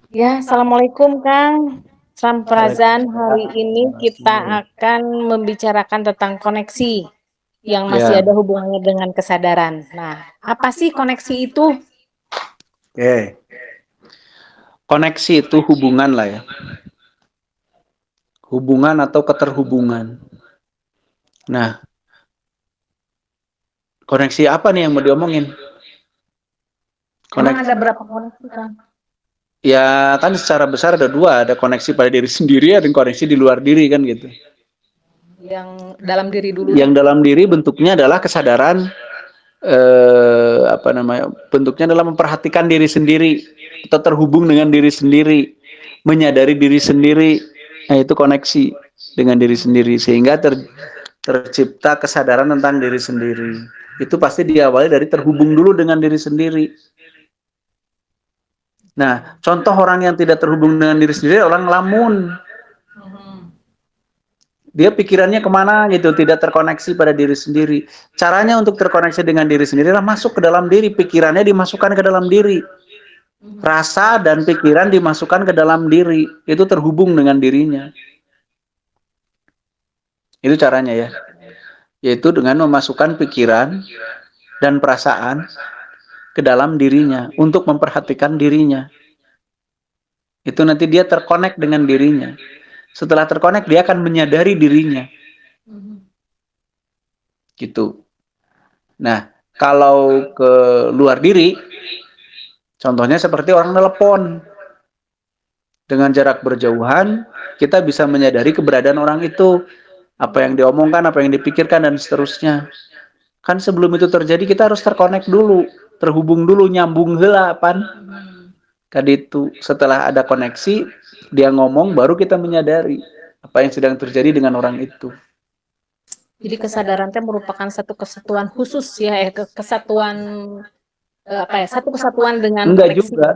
Ya, assalamualaikum Kang. Salam Prazan. Hari Waalaikumsalam ini kita warahmatullahi. akan membicarakan tentang koneksi yang masih Ya, ada hubungannya dengan kesadaran. Nah, apa sih koneksi itu? oke. Koneksi itu hubungan lah ya. Hubungan atau keterhubungan. Nah, koneksi apa nih yang mau diomongin? Emang Koneksi. ada berapa koneksi Kang? Ya kan secara besar ada dua, ada koneksi pada diri sendiri, ada koneksi di luar diri kan gitu. Yang dalam diri dulu deh. Yang dalam diri bentuknya adalah kesadaran, apa namanya? Bentuknya adalah memperhatikan diri sendiri atau terhubung dengan diri sendiri, menyadari diri sendiri. Nah, itu koneksi dengan diri sendiri sehingga tercipta kesadaran tentang diri sendiri. Itu pasti diawali dari terhubung dulu dengan diri sendiri. Nah, contoh orang yang tidak terhubung dengan diri sendiri, orang lamun. Dia pikirannya kemana gitu, tidak terkoneksi pada diri sendiri. Caranya untuk terkoneksi dengan diri sendiri adalah masuk ke dalam diri, pikirannya dimasukkan ke dalam diri. Rasa dan pikiran dimasukkan ke dalam diri, itu terhubung dengan dirinya. Itu caranya ya. Yaitu dengan memasukkan pikiran dan perasaan ke dalam dirinya untuk memperhatikan dirinya. Itu nanti dia terkonek dengan dirinya. Setelah terkonek dia akan menyadari dirinya. Gitu. Nah, kalau ke luar diri, contohnya seperti orang telepon. Dengan jarak berjauhan, kita bisa menyadari keberadaan orang itu. Apa yang diomongkan, apa yang dipikirkan, dan seterusnya. Kan sebelum itu terjadi, kita harus terkonek dulu. Terhubung dulu, nyambung heula pan. Kaditu setelah ada koneksi, dia ngomong, baru kita menyadari apa yang sedang terjadi dengan orang itu. Jadi kesadaran itu merupakan satu kesatuan khusus ya, kesatuan apa ya? Satu kesatuan dengan Enggak koneksi. juga,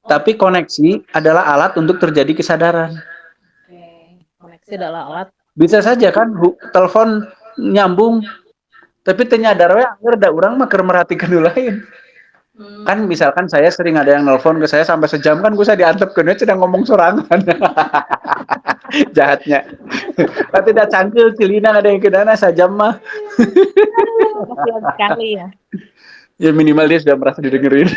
tapi koneksi adalah alat untuk terjadi kesadaran. Oke. Koneksi adalah alat. Bisa saja kan telepon nyambung, tapi ternyadar we anggar da urang mah keur merhatikan dulu lain. Kan misalkan saya sering ada yang nelpon ke saya sampai sejam kan gue saya diantep ke dia sedang ngomong sorangan. Jahatnya. Tapi tidak cangkil cilina ada yang kedana sajam mah. Kasihan sekali ya. Ya minimal dia sudah merasa didengerin.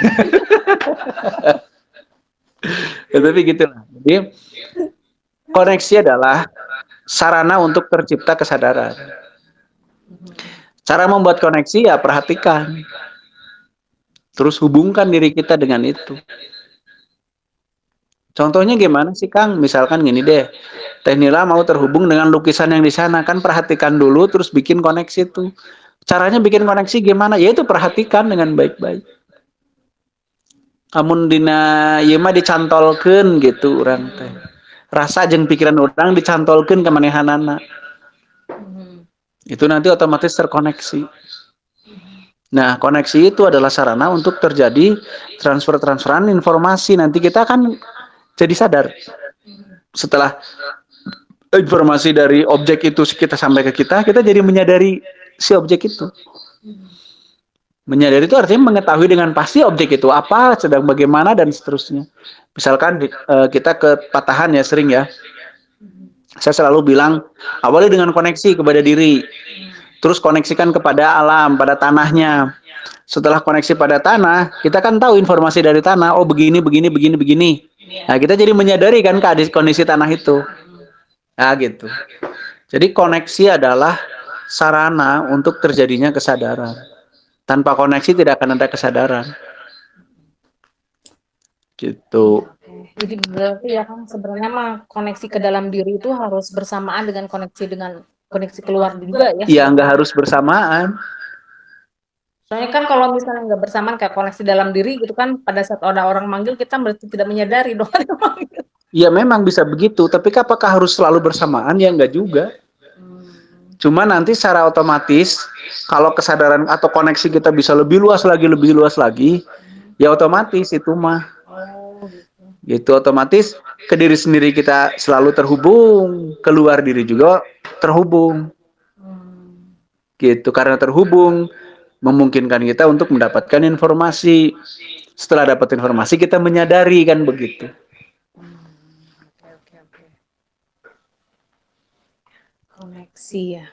Ya, tapi gitulah. Jadi koneksi adalah sarana untuk tercipta kesadaran. Cara membuat koneksi ya perhatikan. Terus hubungkan diri kita dengan itu. Contohnya gimana sih Kang? Misalkan gini deh, Teh Nila mau terhubung dengan lukisan yang di sana, kan perhatikan dulu terus bikin koneksi tuh. Caranya bikin koneksi gimana? Ya itu perhatikan dengan baik-baik. Amun dina ieu mah dicantolkeun gitu urang teh. Rasa jeung pikiran urang dicantolkeun ka manehanana. Itu nanti otomatis terkoneksi. Nah, koneksi itu adalah sarana untuk terjadi transfer-transferan informasi. Nanti kita akan jadi sadar. Setelah informasi dari objek itu kita sampai ke kita jadi menyadari si objek itu. Menyadari itu artinya mengetahui dengan pasti objek itu apa, sedang bagaimana, dan seterusnya. Misalkan kita ke patahan ya sering ya. Saya selalu bilang, awali dengan koneksi kepada diri. Terus koneksikan kepada alam, pada tanahnya. Setelah koneksi pada tanah, kita kan tahu informasi dari tanah, oh begini, begini, begini, begini. Nah, kita jadi menyadari kan kondisi tanah itu. Nah, gitu. Jadi koneksi adalah sarana untuk terjadinya kesadaran. Tanpa koneksi tidak akan ada kesadaran. Gitu. Jadi berarti ya kan sebenarnya mah koneksi ke dalam diri itu harus bersamaan dengan koneksi keluar juga ya. Ya nggak harus bersamaan. Soalnya kan kalau misalnya nggak bersamaan kayak koneksi dalam diri gitu kan pada saat ada orang manggil kita berarti tidak menyadari dong. Ya memang bisa begitu, tapi apakah harus selalu bersamaan? Ya nggak juga. Cuma nanti secara otomatis kalau kesadaran atau koneksi kita bisa lebih luas lagi, ya otomatis itu mah. Gitu otomatis ke diri sendiri kita selalu terhubung, keluar diri juga terhubung. Gitu karena terhubung memungkinkan kita untuk mendapatkan informasi. Setelah dapat informasi kita menyadari kan begitu. Koneksi ya.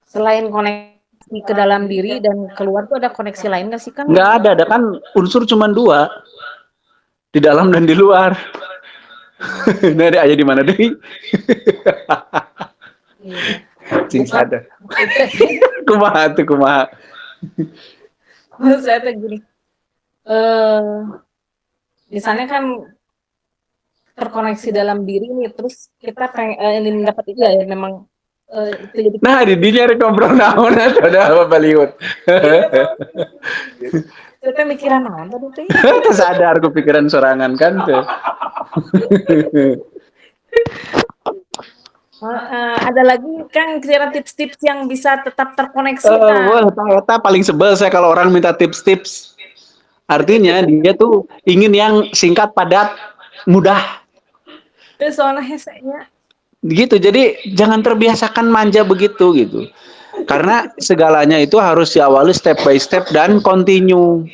Selain koneksi ke dalam diri dan keluar tuh ada koneksi lain nggak sih kan? Nggak ada kan unsur cuma dua, di dalam dan di luar. Nah, ada aja di mana deh? Iya. Cing Bukan. ada. Kumaha tuh kumaha. Maksud saya tuh gini. Misalnya kan terkoneksi dalam diri nih, terus kita ini mendapat itu ya memang itu jadi. Nah, di dinya rek ngobrol naon ada apa Baliut. Kita mikiran naon tadi teh. Terus sadar kepikiran sorangan kan tuh. Ada lagi kan kira tips-tips yang bisa tetap terkoneksi kan. Eta paling sebel saya kalau orang minta tips-tips. Artinya dia tuh ingin yang singkat, padat, mudah. Terus soalnya hesenya. Gitu. Jadi jangan terbiasakan manja begitu gitu. Karena segalanya itu harus diawali step by step dan continue.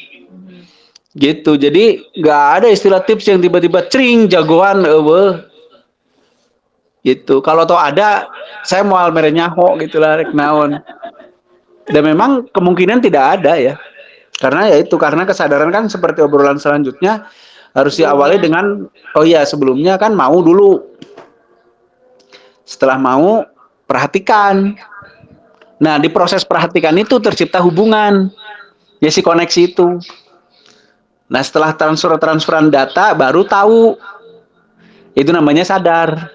Gitu. Jadi nggak ada istilah tips yang tiba-tiba cring jagoan gitu. Kalau tau ada, saya mau almernya ho gitulah rek naon. Dan memang kemungkinan tidak ada ya. Karena ya itu, karena kesadaran kan seperti obrolan selanjutnya harus diawali dengan oh iya sebelumnya kan mau dulu. Setelah mau perhatikan. Nah, di proses perhatikan itu tercipta hubungan. Ya si koneksi itu. Nah, setelah transferan data baru tahu. Itu namanya sadar.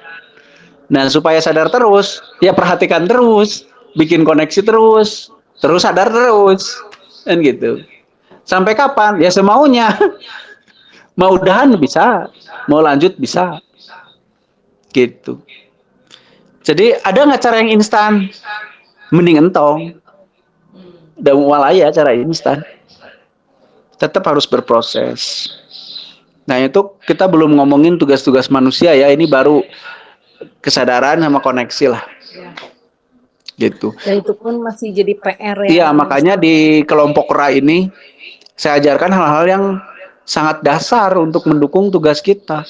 Nah, supaya sadar terus, ya perhatikan terus, bikin koneksi terus sadar terus. Kan gitu. Sampai kapan? Ya semaunya. Mau udahan bisa, mau lanjut bisa. Gitu. Jadi ada nggak cara yang instan? Mending entong. Dan walaya cara instan. Tetap harus berproses. Nah itu kita belum ngomongin tugas-tugas manusia ya. Ini baru kesadaran sama koneksi lah. Gitu. Dan itu pun masih jadi PR ya. Iya makanya di kelompok RA ini saya ajarkan hal-hal yang sangat dasar untuk mendukung tugas kita.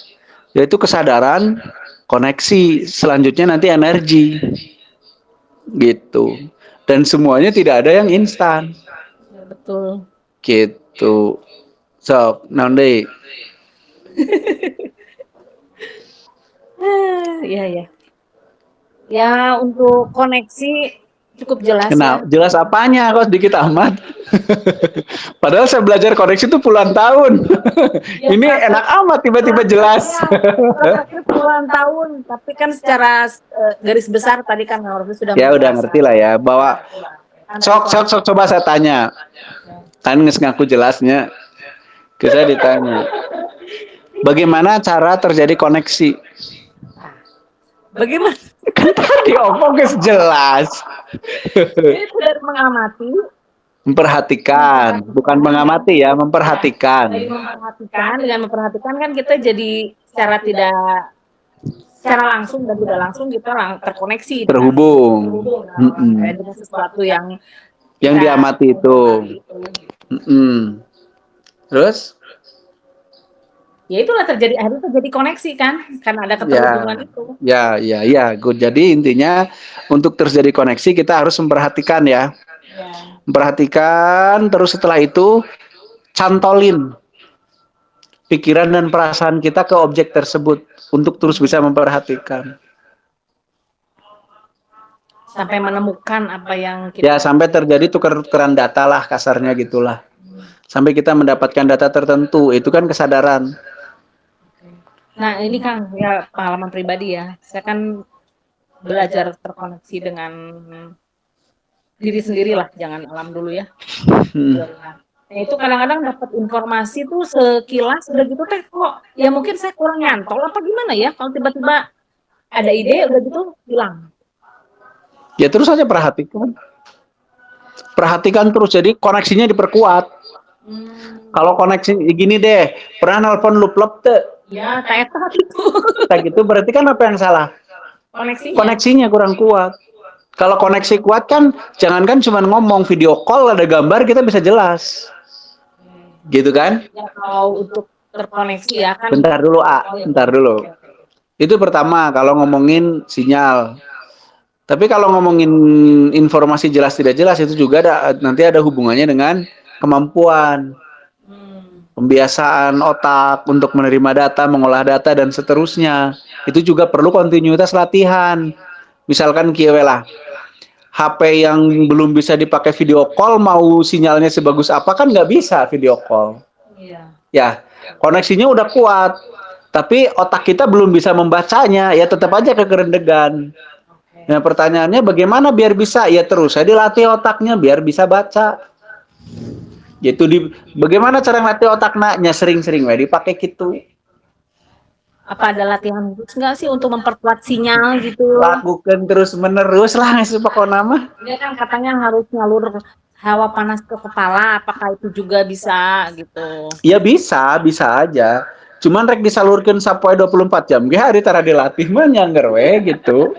Yaitu kesadaran, koneksi, selanjutnya nanti energi. Gitu. Dan semuanya tidak ada yang instan. Ya, betul. Gitu. So, nanti. Iya ya. Ya untuk koneksi cukup jelas Nah, ya. jelas apanya kok sedikit amat. Padahal saya belajar koneksi itu puluhan tahun. Ya, Ini enak amat tiba-tiba jelas. praktek puluhan tahun, tapi kan secara garis besar tadi kan harusnya sudah Ya udah ngerti lah ya bahwa sok coba saya tanya. Kan ngaku jelasnya. Kita ditanya. Bagaimana cara terjadi koneksi? Bagaimana? Kan tadi omong jelas. Itu dari mengamati, Memperhatikan, bukan mengamati ya, memperhatikan. dengan memperhatikan kan kita jadi secara langsung dan tidak langsung kita terkoneksi, terhubung dengan sesuatu yang diamati itu. Terus? Ya itulah akhirnya terjadi koneksi kan, karena ada keterhubungan itu. Ya, good. Jadi intinya untuk terjadi koneksi kita harus memperhatikan ya. Memperhatikan, terus setelah itu cantolin pikiran dan perasaan kita ke objek tersebut untuk terus bisa memperhatikan. Sampai menemukan apa yang kita... Ya, sampai terjadi tuker-tukeran data lah kasarnya gitulah. Sampai kita mendapatkan data tertentu, itu kan kesadaran. Nah, ini kan ya pengalaman pribadi ya. Saya kan belajar terkoneksi dengan diri sendiri lah, jangan alam dulu ya. Nah, itu kadang-kadang dapat informasi tuh sekilas udah gitu teh kok ya mungkin saya kurang nyantol apa gimana ya kalau tiba-tiba ada ide udah gitu hilang. Ya terus aja perhatikan. Perhatikan terus, jadi koneksinya diperkuat. Kalau koneksi gini deh, pernah nelpon lup-lup tuh. Ya, kayak itu. Kayak gitu berarti kan apa yang salah? Koneksinya kurang kuat. Kalau koneksi kuat kan, jangankan cuma ngomong, video call ada gambar kita bisa jelas. Gitu kan? Ya, kalau untuk terkoneksi ya kan. Bentar dulu. Itu pertama kalau ngomongin sinyal. Tapi kalau ngomongin informasi jelas tidak jelas itu juga nanti ada hubungannya dengan kemampuan, pembiasaan otak untuk menerima data, mengolah data dan seterusnya. Itu juga perlu kontinuitas latihan. Misalkan kieu lah, HP yang belum bisa dipakai video call mau sinyalnya sebagus apa kan nggak bisa video call. Iya. Ya, koneksinya udah kuat, tapi otak kita belum bisa membacanya, ya tetap aja kegerendegan. Nah, pertanyaannya bagaimana biar bisa? Ya terus saya dilatih otaknya biar bisa baca. Gitu bagaimana cara ngelatih otak naknya sering-sering dipakai gitu. Apa ada latihan khusus nggak sih untuk memperkuat sinyal gitu? Lakukan terus menerus lah nggak pokoknya nama. Dia kan katanya harus nyalur hawa panas ke kepala, apakah itu juga bisa gitu? Ya bisa, bisa aja. Cuman rek disalurkan sampai 24 jam. Ge hari tara dilatih mah nyangger we gitu.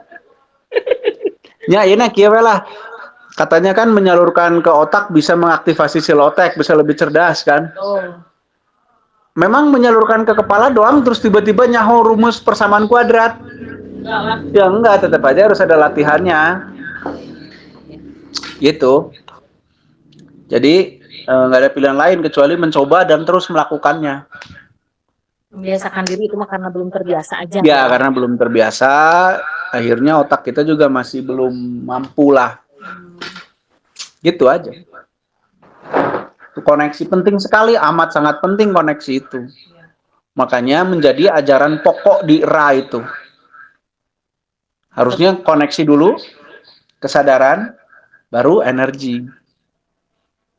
Ya, ini kieu lah. Katanya kan menyalurkan ke otak bisa mengaktifasi silotek, bisa lebih cerdas kan? Oh. Memang menyalurkan ke kepala doang terus tiba-tiba nyaho rumus persamaan kuadrat. Ya enggak, tetap aja harus ada latihannya. Gitu. Jadi nggak ada pilihan lain kecuali mencoba dan terus melakukannya. Membiasakan diri itu mah karena belum terbiasa aja. Ya, karena belum terbiasa, akhirnya otak kita juga masih belum mampu lah. Gitu aja. Koneksi penting sekali, amat sangat penting koneksi itu. Makanya menjadi ajaran pokok di era itu. Harusnya koneksi dulu, kesadaran, baru energi.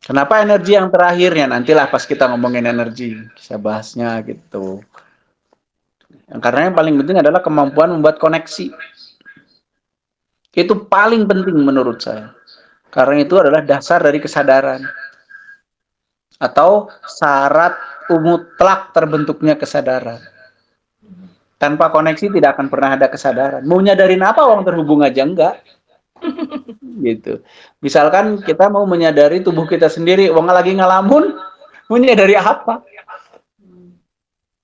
Kenapa energi yang terakhirnya? Nantilah pas kita ngomongin energi, bisa bahasnya gitu. Karena yang paling penting adalah kemampuan membuat koneksi. Itu paling penting menurut saya. Karena itu adalah dasar dari kesadaran. Atau syarat mutlak terbentuknya kesadaran. Tanpa koneksi tidak akan pernah ada kesadaran. Mau nyadarin apa orang terhubung aja enggak. Gitu. Misalkan kita mau menyadari tubuh kita sendiri, wong lagi ngalamun, mau nyadari apa?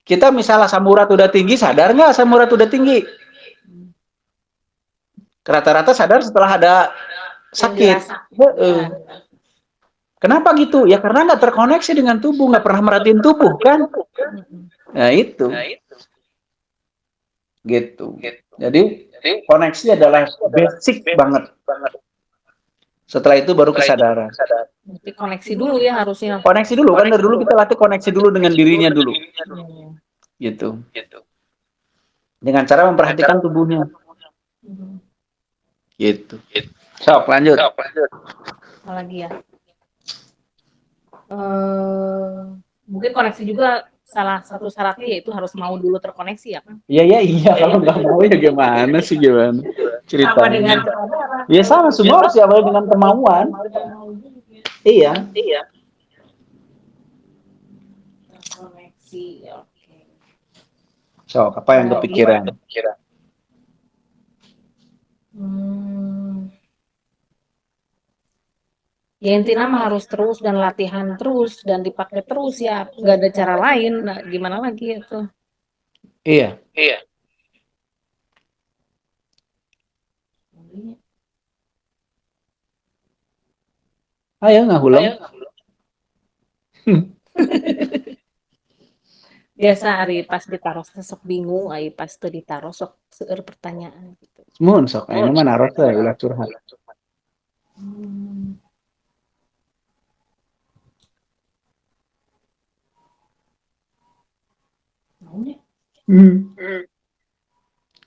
Kita misalnya asam urat udah tinggi, sadar nggak asam urat udah tinggi? Rata-rata sadar setelah ada sakit. Kenapa gitu? Ya karena nggak terkoneksi dengan tubuh, nggak pernah merhatiin tubuh kan? Nah itu. Gitu. Jadi koneksi adalah basic banget. Setelah itu baru kesadaran. Berarti koneksi dulu ya harusnya. Koneksi dulu kan dari dulu kita latih koneksi dulu dengan dirinya dulu. Gitu. Dengan cara memperhatikan tubuhnya. Gitu. Sok lanjut. Apalagi ya. Mungkin koneksi juga salah satu syaratnya yaitu harus mau dulu terkoneksi ya kan? Iya. Kalau nggak mau ya gimana sih gimana ceritanya? Ya sama, semua harus diawali dengan kemauan. Iya. Terkoneksi, oke. So, apa yang kepikiran? Ya intinya mah harus terus dan latihan terus dan dipakai terus ya, nggak ada cara lain. Nah, gimana lagi itu? Iya. Ayo ngahulang. Biasa hari pas ditaruh sok bingung, ari pas teu ditaruh sok seueur pertanyaan gitu. Mun sok ayeuna mah naros teh ulah curhat.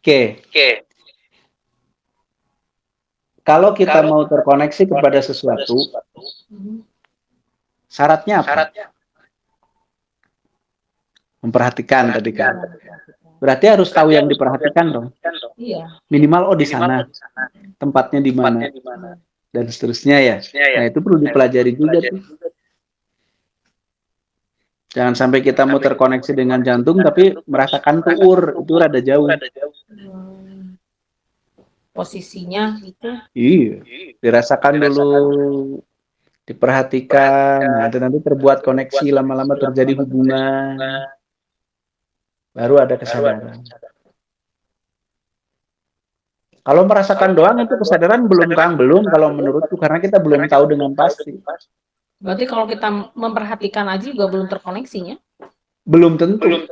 Oke. Kalau kita mau terkoneksi kepada sesuatu, syaratnya apa? Memperhatikan tadi kan. Berarti harus tahu yang diperhatikan dong. Iya. Minimal di sana. Tempatnya di mana. Dan seterusnya ya. Nah, itu perlu dipelajari juga tuh. Jangan sampai kita mau terkoneksi dengan jantung tapi merasakan tuur, itu rada jauh. Posisinya gitu. Iya. Dirasakan dulu, diperhatikan, nah, nanti terbuat koneksi, lama-lama terjadi hubungan. Baru ada kesadaran. Kalau merasakan doang itu kesadaran belum, Kang, belum kalau menurutku, karena kita belum tahu dengan pasti. Berarti kalau kita memperhatikan aja juga belum terkoneksinya? Belum tentu.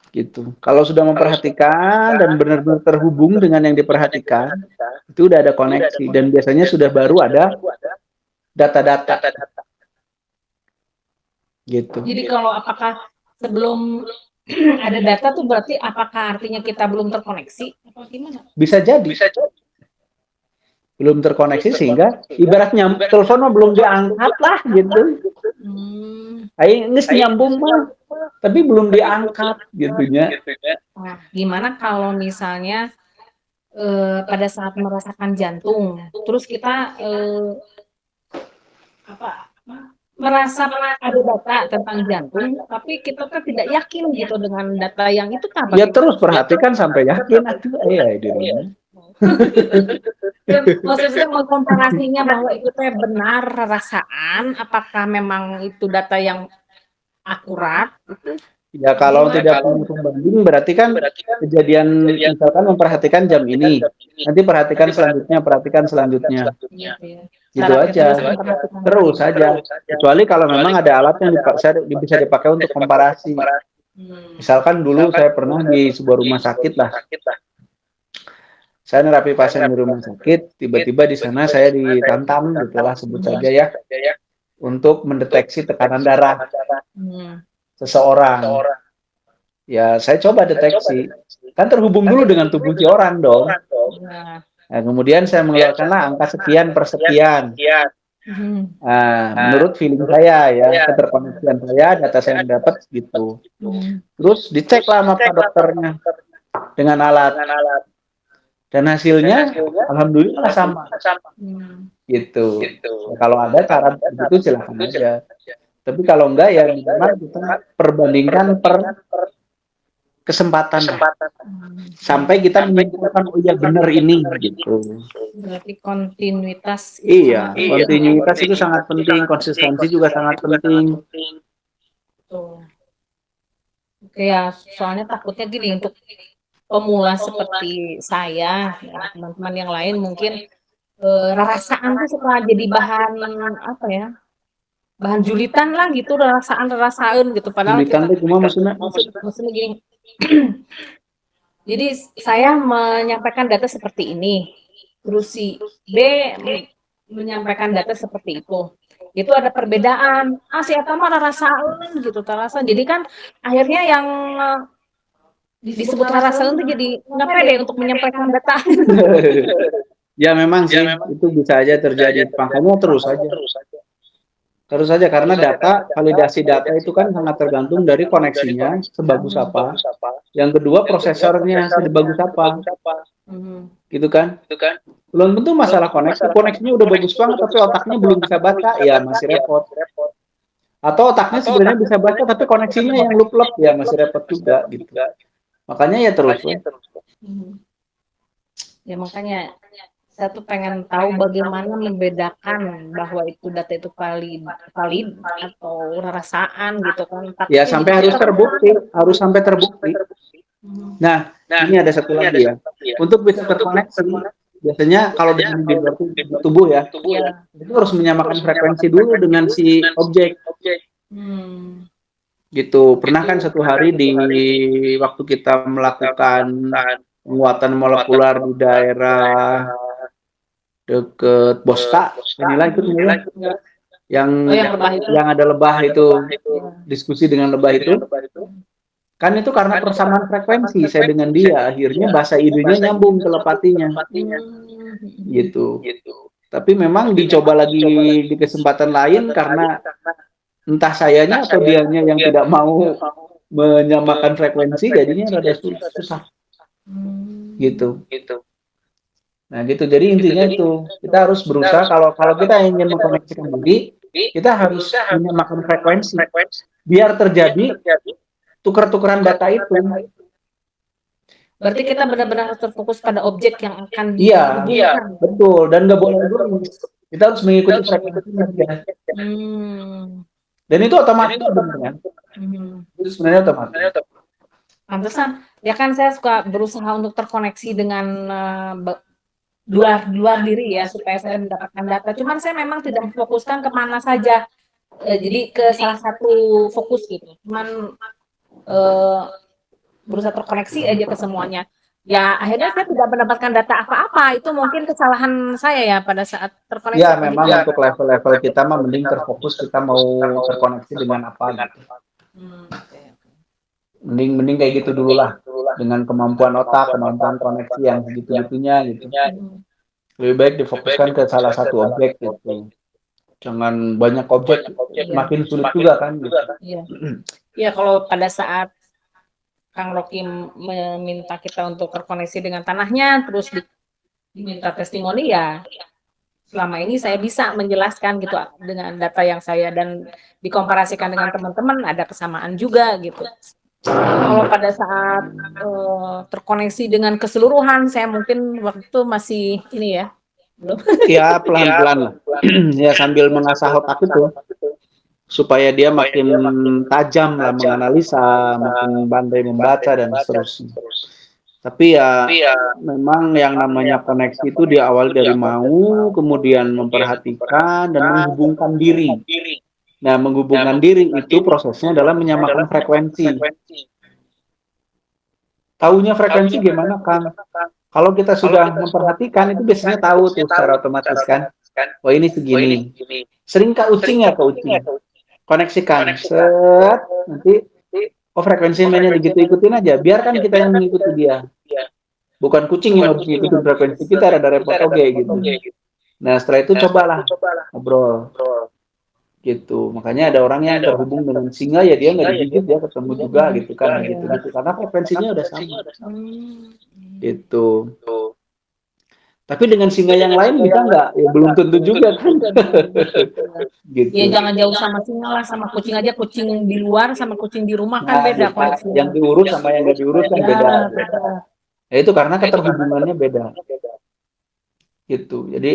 Gitu. Kalau sudah memperhatikan dan benar-benar terhubung dengan yang diperhatikan, itu udah ada koneksi dan biasanya sudah baru ada data-data. Gitu. Jadi kalau apakah sebelum ada data tuh berarti apakah artinya kita belum terkoneksi apa gimana? Bisa jadi. Belum terkoneksi sehingga ibaratnya telepon mah belum diangkat lah gitu. Ayo ini nyambung mah, tapi belum diangkat gitunya. Nah, gimana kalau misalnya pada saat merasakan jantung, terus kita apa merasa ada data tentang jantung, tapi kita kan tidak yakin gitu dengan data yang itu kan Ya bagaimana? terus perhatikan sampai yakin aduh di rumah. Ya, maksudnya mengkomparasinya bahwa itu teh benar rasaan, apakah memang itu data yang akurat? Itu Ya kalau tidak punya pembanding berarti kan kejadian misalkan memperhatikan jam ini. Nanti perhatikan selanjutnya. gitu ya. Gitu Cara aja. terus memperhatikan Terus saja. Kecuali kalau memang ada alat yang bisa dipakai untuk komparasi. Misalkan dulu saya pernah di sebuah rumah sakit lah. Saya nerapi pasien di rumah sakit, tiba-tiba di sana saya ditantang gitulah sebut saja ya, untuk mendeteksi tekanan darah seseorang. Ya, saya coba deteksi. Kan terhubung dulu dengan tubuh si orang dong. Nah, kemudian saya mengeluarkanlah angka sekian per sekian. Nah, menurut feeling saya ya, keterkoneksian saya, data saya yang dapat gitu. Terus diceklah sama Pak dokternya dengan alat. Dan hasilnya, alhamdulillah sama. Gitu. Ya, kalau ada cara begitu silahkan aja. Tapi kalau enggak ya memang kita perbandingkan per kesempatan sampai kita menyimpulkan oh iya benar ini gitu. Berarti kontinuitas Iya, kontinuitas itu sangat penting, konsistensi juga sangat penting. Tuh. Oke ya, soalnya takutnya gini untuk pemula seperti saya, ya, teman-teman yang lain mungkin rasaan tuh suka jadi bahan apa ya? Bahan julitan lah gitu, rasaan gitu. Padahal Julitan kita itu cuma maksudnya maksudnya gini. Jadi saya menyampaikan data seperti ini, terus si B menyampaikan data seperti itu. Itu ada perbedaan. Si eta mah rasaan gitu, rasaan. Jadi kan akhirnya yang disebut rasaan itu jadi nggak pede untuk menyampaikan data. ya memang sih itu bisa aja terjadi. Makanya terus saja. Terus saja karena validasi data itu kan sangat tergantung dari koneksinya sebagus apa. Yang kedua prosesornya sebagus apa. Gitu kan? Belum tentu masalah koneksi. Koneksinya udah bagus banget tapi otaknya belum bisa baca, ya masih repot. Atau otaknya sebenarnya bisa baca tapi koneksinya yang lup-lup, ya masih repot juga gitu. Makanya ya terus. Ya makanya saya tuh pengen tahu bagaimana membedakan bahwa itu data itu valid atau rasaan gitu kan. Ya sampai harus sampai terbukti. Nah, ini ada satu lagi ya. Untuk bisa terkoneksi, biasanya kalau dengan di luar tubuh ya, itu harus menyamakan frekuensi dulu dengan si objek. Gitu. Pernah kan satu hari di waktu kita melakukan penguatan molekular di daerah deket Boska, inilah itu yang ada lebah itu, diskusi dengan lebah itu. Kan itu karena persamaan frekuensi saya dengan dia, akhirnya bahasa idenya nyambung telepatinya. Gitu. Tapi memang dicoba lagi di kesempatan lain karena entah sayanya atau dianya yang tidak mau menyamakan frekuensi, jadinya rada susah. Gitu. Nah, gitu. Jadi intinya itu, kita harus berusaha kalau kita ingin mengkoneksikan diri, kita harus menyamakan frekuensi. Biar terjadi tukar-tukaran data itu. Berarti kita benar-benar terfokus pada objek yang akan dihubungkan. Betul, dan nggak boleh egois. Kita harus mengikuti frekuensinya. Dan itu otomatis sebenarnya. Itu sebenarnya otomatis. Pantesan. Ya kan saya suka berusaha untuk terkoneksi dengan luar diri ya supaya saya mendapatkan data. Cuman saya memang tidak memfokuskan kemana saja. Jadi ke salah satu fokus gitu. Cuman eh, berusaha terkoneksi aja ke semuanya. Ya akhirnya saya tidak mendapatkan data apa-apa. Itu mungkin kesalahan saya ya pada saat terkoneksi. Ya, memang untuk level-level kita mah mending terfokus kita mau terkoneksi dengan apa gitu. Okay. Mending kayak gitu dulu lah. Dengan kemampuan otak, kemampuan koneksi yang segitu-gitunya gitu. Lebih baik difokuskan ke salah satu objek gitu. Jangan banyak objek, makin sulit juga kan gitu. Iya. Ya kalau pada saat Kang Rocky meminta kita untuk terkoneksi dengan tanahnya, terus diminta testimoni ya selama ini saya bisa menjelaskan gitu dengan data yang saya dan dikomparasikan dengan teman-teman ada kesamaan juga gitu. Kalau pada saat terkoneksi dengan keseluruhan, saya mungkin waktu itu masih ini ya, belum. Ya pelan-pelan lah. Ya sambil mengasah otak itu supaya dia makin tajam lah menganalisa, makin pandai membaca dan seterusnya. Tapi ya memang yang namanya koneksi itu diawali dari mau, kemudian memperhatikan dan menghubungkan diri. Nah, menghubungkan diri itu prosesnya adalah menyamakan frekuensi. Taunya frekuensi gimana, Kang? Kalau kita sudah memperhatikan itu biasanya tahu tuh secara otomatis kan. Oh ini segini. Sering ke ucing ya ke ucing. Koneksikan. Set. Nanti oh frekuensi mainnya digitu ikutin aja. Biarkan kita yang mengikuti dia. Bukan kucing yang harus ngikutin frekuensi kita, rada repot oke gitu. Nah setelah itu cobalah ngobrol gitu. Makanya ada orang yang terhubung dengan singa ya dia nggak digigit ya ketemu juga gitu kan gitu gitu karena frekuensinya udah sama gitu. Tapi dengan singa yang lain bisa nggak? Ya belum tentu juga kan. Gitu. Ya jangan jauh sama singa lah, sama kucing aja, kucing di luar sama kucing di rumah kan Nah, beda gitu. koneksinya. Yang diurus sama yang nggak diurus kan Ya, beda. beda. Ya itu karena keterhubungannya beda. Gitu. Jadi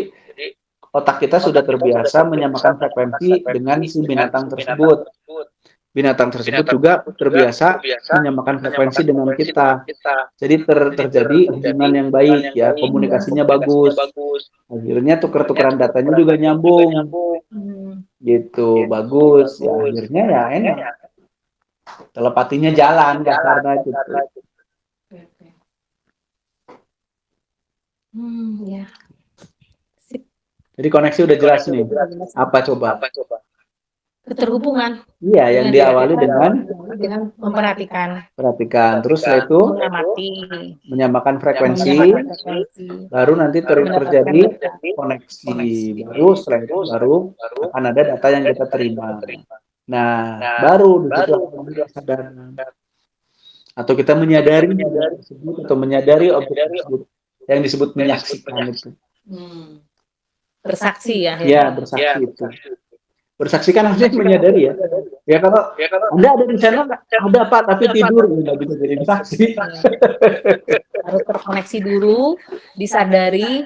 otak kita sudah terbiasa menyamakan frekuensi dengan si binatang tersebut. Binatang tersebut juga terbiasa menyamakan frekuensi dengan kita. Jadi terjadi hubungan yang baik ya, komunikasinya bagus. Akhirnya tuker-tukeran datanya juga nyambung. Gitu, bagus. Ya akhirnya ya enak. Telepatinya jalan kasarnya gitu. Ya. Jadi koneksi udah jelas nih. Apa coba? Keterhubungan. Iya, yang diawali dengan memperhatikan. perhatikan. Terus setelah itu mengamati, menyamakan frekuensi, baru nanti terjadi koneksi. Baru setelah itu baru akan ada data yang kita terima. Nah, baru disitu akan muncul kesadaran. Atau kita menyadari dunia tersebut atau menyadari objek tersebut yang disebut menyaksikan itu. Bersaksi ya. Ya, bersaksi itu. Bersaksi kan harusnya menyadari ya. Ya kalau Anda ada di sana, ada Pak, tapi tidur nggak bisa jadi saksi. Harus terkoneksi dulu, disadari,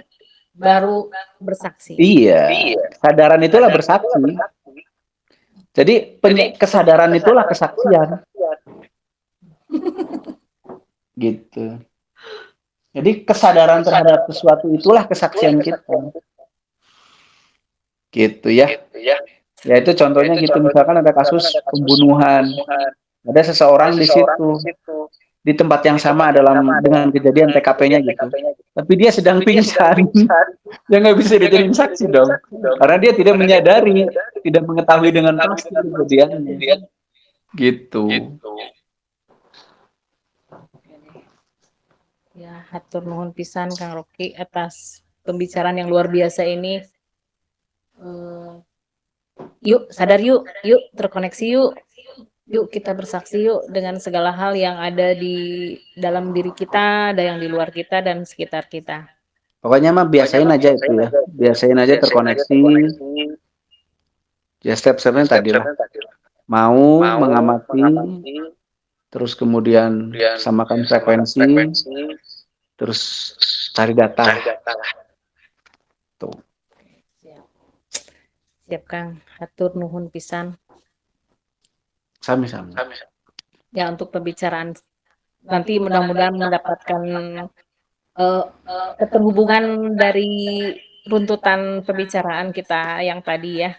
baru bersaksi. Iya, kesadaran itulah bersaksi. Jadi kesadaran itulah kesaksian. Gitu. Jadi kesadaran terhadap sesuatu itulah kesaksian kita. Gitu ya. Ya itu contohnya gitu, misalkan ada kasus pembunuhan. Ada seseorang di situ, di tempat yang sama dengan kejadian TKP-nya gitu. Tapi dia sedang pingsan. Ya nggak bisa dijadiin saksi dong. Karena dia tidak menyadari, tidak mengetahui dengan pasti kejadiannya. Gitu. Ya, hatur nuhun pisan Kang Rocky atas pembicaraan yang luar biasa ini. Yuk, sadar yuk, terkoneksi yuk. Yuk kita bersaksi yuk dengan segala hal yang ada di dalam diri kita, ada yang di luar kita dan sekitar kita. Pokoknya mah biasain aja itu ya. Biasain aja terkoneksi. Ya step-stepnya tadi lah. Mau mengamati, terus kemudian samakan frekuensi, terus cari data. Tuh. Siap Kang, hatur nuhun pisan. Sami-sami. Ya untuk pembicaraan nanti mudah-mudahan mendapatkan keterhubungan dari runtutan pembicaraan kita yang tadi ya.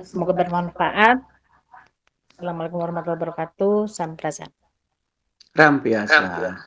Semoga bermanfaat. Assalamualaikum warahmatullahi wabarakatuh. Sampurasun. Rampiasa.